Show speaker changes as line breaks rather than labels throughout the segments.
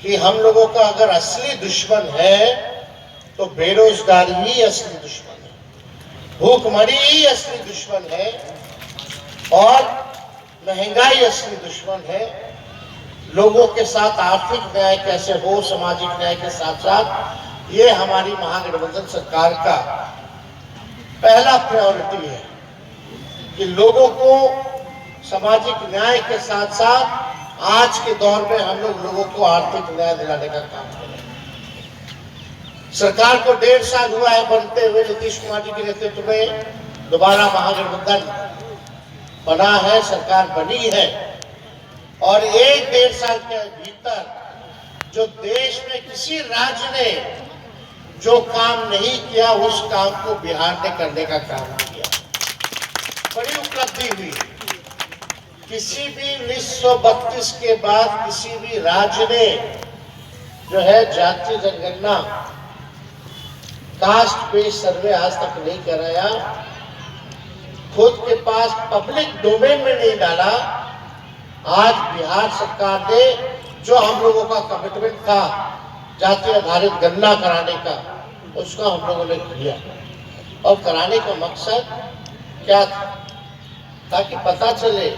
कि हम लोगों का अगर असली दुश्मन है तो बेरोजगारी ही असली दुश्मन है, भूखमरी ही असली दुश्मन है और महंगाई असली दुश्मन है। लोगों के साथ आर्थिक न्याय कैसे हो, सामाजिक न्याय के साथ साथ, ये हमारी महागठबंधन सरकार का पहला प्रायोरिटी है कि लोगों को सामाजिक न्याय के साथ साथ आज के दौर में हम लोगों को आर्थिक न्याय दिलाने का काम करें। सरकार को 1.5 साल हुआ है बनते हुए। नीतीश कुमार जी के नेतृत्व में दोबारा महागठबंधन बना है, सरकार बनी है और 1-1.5 साल के भीतर जो देश में किसी राज्य ने जो काम नहीं किया उस काम को बिहार ने करने का काम किया। बड़ी उपलब्धि हुई। किसी भी 1932 के बाद किसी भी राज्य ने जो है जातीय जनगणना, कास्ट बेस्ड सर्वे आज तक नहीं कराया, खुद के पास पब्लिक डोमेन में नहीं डाला। आज बिहार सरकार ने जो हम लोगों का कमिटमेंट था जाति आधारित गणना कराने का, उसका हम लोगों ने किया। और कराने का मकसद क्या था? ताकि पता चले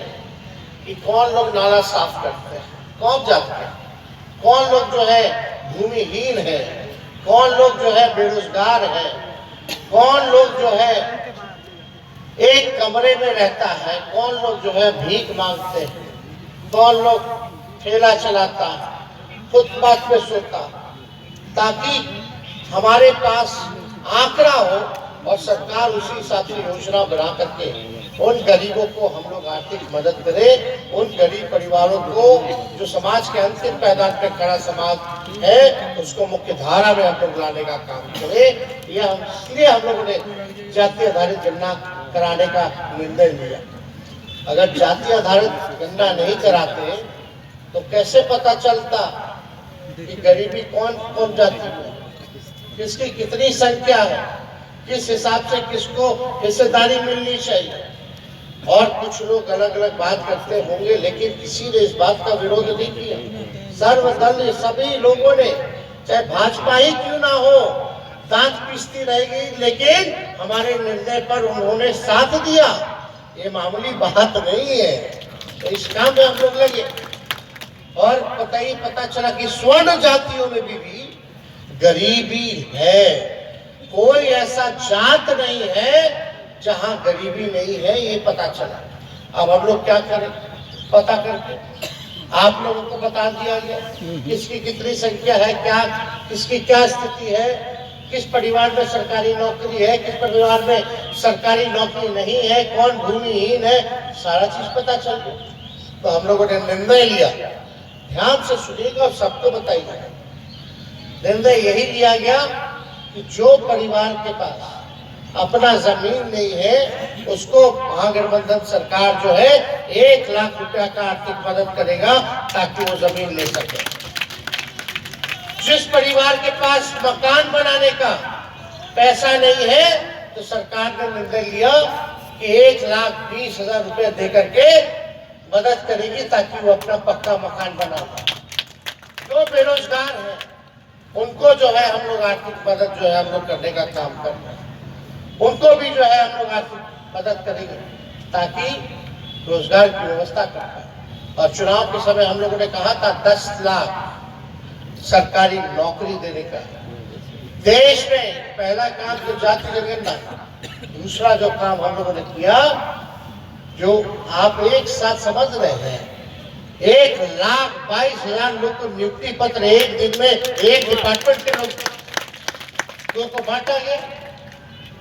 कि कौन लोग नाला साफ करते हैं, कौन जाते हैं, कौन लोग जो है भूमिहीन है, कौन लोग जो है बेरोजगार है, कौन लोग जो है एक कमरे में रहता है, कौन लोग जो है भीख मांगते हैं, कौन लोग ठेला चलाता है, फुटपाथ पे सोता, ताकि हमारे पास आंकड़ा हो और सरकार उसी हिसाब से योजना बना करके उन गरीबों को हम लोग आर्थिक मदद करें। उन गरीब परिवारों को जो समाज के अंतिम पैदान पे खड़ा समाज है उसको मुख्य धारा में हम लोग लाने का काम करें। यह इसलिए हम लोगों ने जाति आधारित गणना कराने का निर्णय लिया। अगर जाति आधारित गणना नहीं कराते तो कैसे पता चलता कि गरीबी कौन कौन जाति में, किसकी कितनी संख्या है, किस हिसाब से किसको हिस्सेदारी मिलनी चाहिए। और कुछ लोग अलग अलग बात करते होंगे, लेकिन किसी ने इस बात का विरोध नहीं किया। सर्वदलीय सभी लोगों ने, चाहे भाजपा ही क्यों ना हो, दांत पीसती रहेगी, लेकिन हमारे निर्णय पर उन्होंने साथ दिया। ये मामूली बात नहीं है। तो इस काम में हम लोग लगे और पता चला कि स्वर्ण जातियों में भी गरीबी है। कोई ऐसा जात नहीं है जहां गरीबी नहीं है, ये पता चला। अब हम लोग क्या करें? पता करके आप लोगों को बता दिया गया किसकी कितनी संख्या है, क्या किसकी क्या स्थिति है, किस परिवार में सरकारी नौकरी है, किस परिवार में सरकारी नौकरी नहीं है, कौन भूमिहीन है, सारा चीज पता चल गया। तो हम लोगों ने निर्णय लिया, ध्यान से सुनिएगा और सबको बताइएगा। निर्णय यही लिया गया कि जो परिवार के पास अपना जमीन नहीं है उसको महागठबंधन सरकार जो है 1 लाख रुपया का आर्थिक मदद करेगा ताकि वो जमीन ले सके। जिस परिवार के पास मकान बनाने का पैसा नहीं है तो सरकार ने निर्णय लिया कि 1,20,000 रुपया दे करके मदद करेगी ताकि वो अपना पक्का मकान बना पाए। जो बेरोजगार है उनको जो है हम लोग आर्थिक मदद जो है हम लोग करने का काम कर रहे हैं। उनको भी जो है हम लोग आर्थिक मदद करेंगे ताकि रोजगार की व्यवस्था कर पाए। और चुनाव के समय हम लोगों ने कहा था 10 लाख सरकारी नौकरी देने का। देश में पहला काम जो जाति जनगणना, दूसरा जो काम हम लोगों ने किया, जो आप एक साथ समझ रहे हैं, 1,22,000 लोग को नियुक्ति पत्र एक दिन में एक डिपार्टमेंट के लोगों को बांटा गया।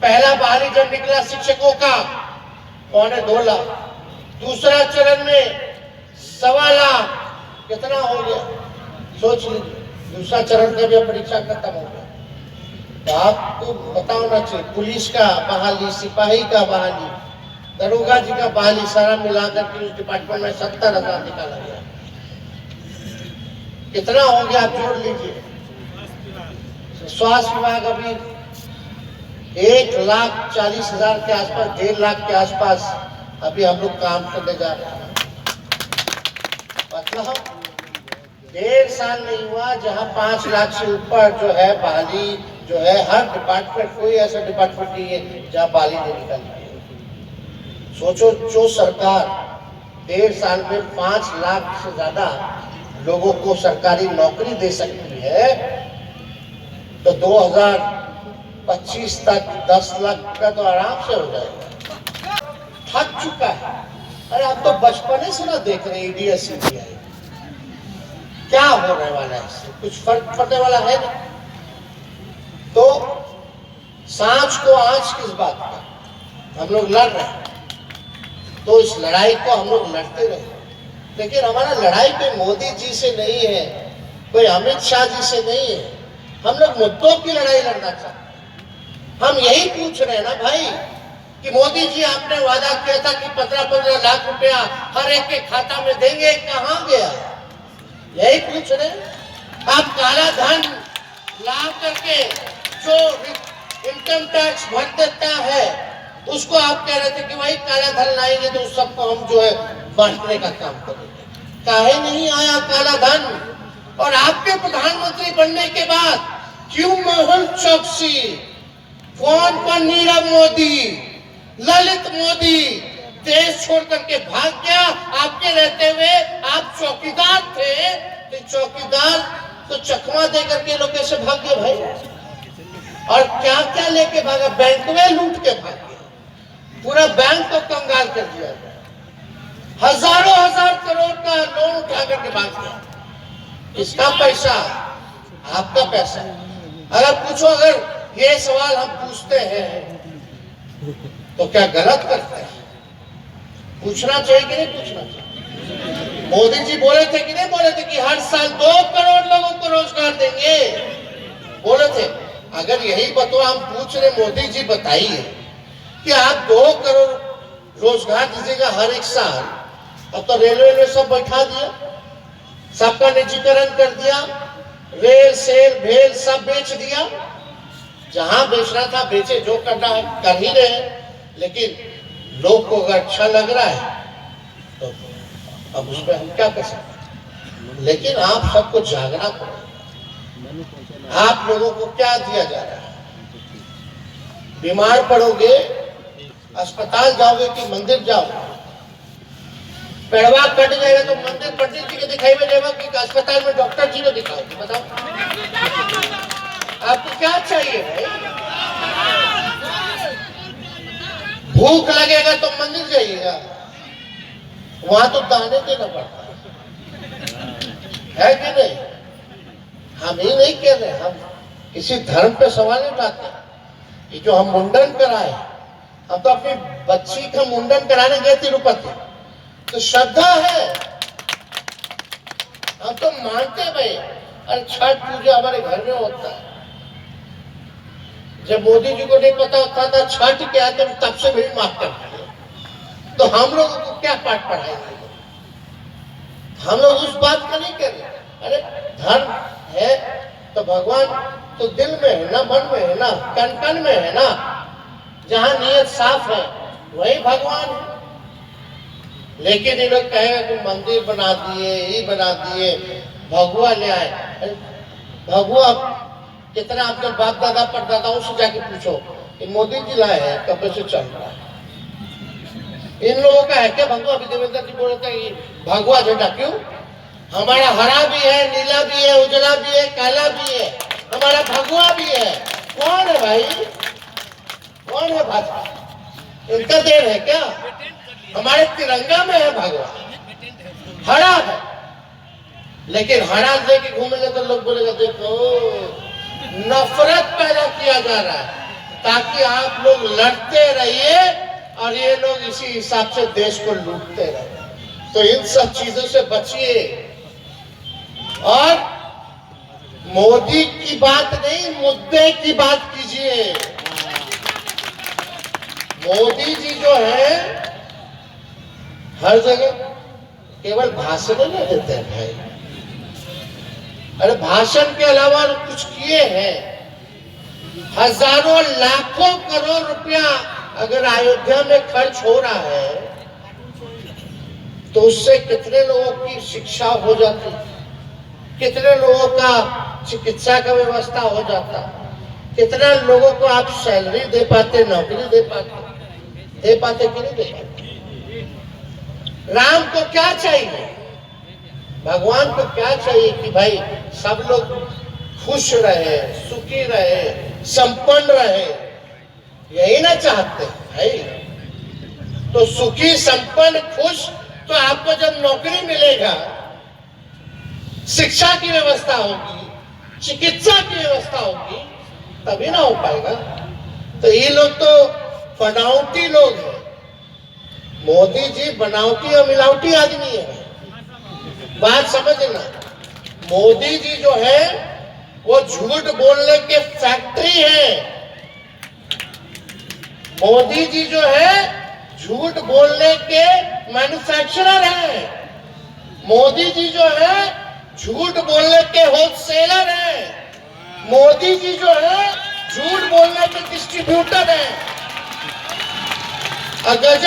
पहला बहाली जब निकला शिक्षकों का 2.25 लाख, दूसरा चरण में 1.25 लाख, कितना हो गया सोच लीजिए। दूसरा चरण का भी परीक्षा खत्म हो गया। तो आपको पता होना चाहिए, पुलिस का बहाली, सिपाही का बहाली, दरोगा जी का बहाली, सारा मिलाकर के उस डिपार्टमेंट में 70,000 निकाला गया। कितना हो गया आप जोड़ लीजिए। स्वास्थ्य विभाग अभी 1,40,000 के आसपास, 1.5 लाख के आसपास अभी हम लोग काम करने जा रहे हैं। मतलब 1.5 साल नहीं हुआ जहां 5 लाख से ऊपर जो है बहाली जो है, हर डिपार्टमेंट, कोई ऐसा डिपार्टमेंट नहीं है जहां बहाली नहीं निकली। सोचो, जो सरकार 1.5 साल में 5 लाख से ज्यादा लोगों को सरकारी नौकरी दे सकती है, तो 2025 तक 10 लाख का तो आराम से हो जाएगा। थक चुका है। अरे आप तो बचपने से ना देख रहे ईडीएस सीबीआई, क्या होने वाला है इससे? कुछ फर्क पड़ने वाला है नहीं। तो सांझ को आज किस बात का हम लोग लड़ रहे हैं, तो इस लड़ाई को हम लोग लड़ते रहे, लेकिन हमारा लड़ाई कोई मोदी जी से नहीं है, कोई अमित शाह जी से नहीं है। हम लोग मुद्दों की लड़ाई लड़ना चाहते हैं। हम यही पूछ रहे हैं ना भाई कि मोदी जी आपने वादा किया था कि 15-15 लाख रुपया हर एक के खाता में देंगे, कहां गया? यही पूछ रहे हैं। आप काला धन ला करके जो इनकम टैक्स भर देता है, उसको आप कह रहे थे कि भाई काला धन लाएंगे तो सबको हम जो है बांटने का काम करेंगे। काहे नहीं आया काला धन? और आपके प्रधानमंत्री बनने के बाद क्यों मेहुल चौकसी, कौन नीरव मोदी, ललित मोदी देश छोड़ करके भाग गया? आपके रहते हुए आप चौकीदार थे, तो चौकीदार तो चकमा दे करके लोग कैसे भाग गए भाई? और क्या क्या लेके भागा? बैंक में लूट के भाग गया, पूरा बैंक को कंगाल कर दिया, हजारों हजार करोड़ का लोन उठा करके भाग गया। इसका पैसा, आपका पैसा। अगर पूछो, अगर ये सवाल हम पूछते हैं तो क्या गलत करते हैं? पूछना चाहिए कि नहीं पूछना चाहिए? मोदी जी बोले थे कि नहीं बोले थे कि हर साल 2 करोड़ लोगों को रोजगार देंगे? बोले थे। अगर यही बतवा हम पूछ रहे, मोदी जी बताइए कि आप 2 करोड़ रोजगार दीजिएगा हर एक साल, अब तो रेलवे में सब बैठा दिया, सबका निजीकरण कर दिया, रेल सेल भेल सब बेच दिया। जहां बेचना था बेचे, जो करना है कर ही रहे हैं। लेकिन लोग को अगर अच्छा लग रहा है तो अब उसमें हम क्या कर सकते? लेकिन आप सबको जागना पड़ेगा। आप लोगों को क्या दिया जा रहा है? बीमार पड़ोगे, अस्पताल जाओगे कि मंदिर जाओगे? पेड़वा कट जाएगा तो मंदिर पंडित जी को दिखाई में जाएगा कि अस्पताल में डॉक्टर जी को दिखाओगे? बताओ, आपको क्या चाहिए भाई? भूख लगेगा तो मंदिर जाइएगा, वहां तो दाने देना पड़ता है कि नहीं? हम ही नहीं कह रहे, हम किसी धर्म पे सवाल नहीं उठाते। कि जो हम मुंडन कराए, हम तो अपनी बच्ची का मुंडन कराने गए तिरुपति, तो श्रद्धा है, हम तो मानते भाई। अरे छठ पूजा हमारे घर में होता है। जब मोदी जी को नहीं पता होता था छठ क्या, तो तब से भी माफ कर दिया, तो हम लोगों को क्या पाठ पढ़ाएंगे? हम लोग उस बात का नहीं कर रहे। अरे धर्म है तो भगवान तो दिल में है ना, मन में है ना, कन कन में है ना। जहां नियत साफ है वही भगवान है। लेकिन ये लोग कहेगा कि मंदिर बना दिए, ये बना दिए, भगवा ले आए। भगवा कितना आपके बाप दादा परदादाओं से जाके पूछो, ये मोदी जी लाए हैं, कब से चल रहा है। इन लोगों का है क्या भगवा? अभी देवेंद्र जी बोल रहे थे भगवा झंडा क्यों? हमारा हरा भी है, नीला भी है, उजला भी है, काला भी है, हमारा भगवा भी है। कौन है भाई? कौन है भाजपा? इनका देन है क्या? हमारे तिरंगा में है भगवा, हरा है। लेकिन हरा लेके घूमेंगे तो लोग बोलेगा देखो नफरत पैदा किया जा रहा है, ताकि आप लोग लड़ते रहिए और ये लोग इसी हिसाब से देश को लूटते रहे। तो इन सब चीजों से बचिए। और मोदी की बात नहीं, मुद्दे की बात कीजिए। मोदी जी जो है हर जगह केवल भाषण नहीं देते हैं भाई। अरे भाषण के अलावा कुछ किए हैं। हजारों लाखों करोड़ रुपया अगर अयोध्या में खर्च हो रहा है तो उससे कितने लोगों की शिक्षा हो जाती है, कितने लोगों का चिकित्सा का व्यवस्था हो जाता, कितने लोगों को आप सैलरी दे पाते, नौकरी दे पाते कि नहीं दे पाते। राम को क्या चाहिए, भगवान को क्या चाहिए कि भाई सब लोग खुश रहे, सुखी रहे, संपन्न रहे, यही ना चाहते भाई। तो सुखी, संपन्न, खुश तो आपको जब नौकरी मिलेगा, शिक्षा की व्यवस्था होगी, चिकित्सा की व्यवस्था होगी, तभी ना हो पाएगा। तो ये लोग तो बनावटी लोग हैं। मोदी जी बनावटी और मिलावटी आदमी है, बात समझना। मोदी जी जो है वो झूठ बोलने के फैक्ट्री है। मोदी जी जो है झूठ बोलने के मैन्युफैक्चरर हैं। मोदी जी जो है झूठ बोलने के होलसेलर हैं। मोदी जी जो है झूठ बोलने के डिस्ट्रीब्यूटर हैं। अगर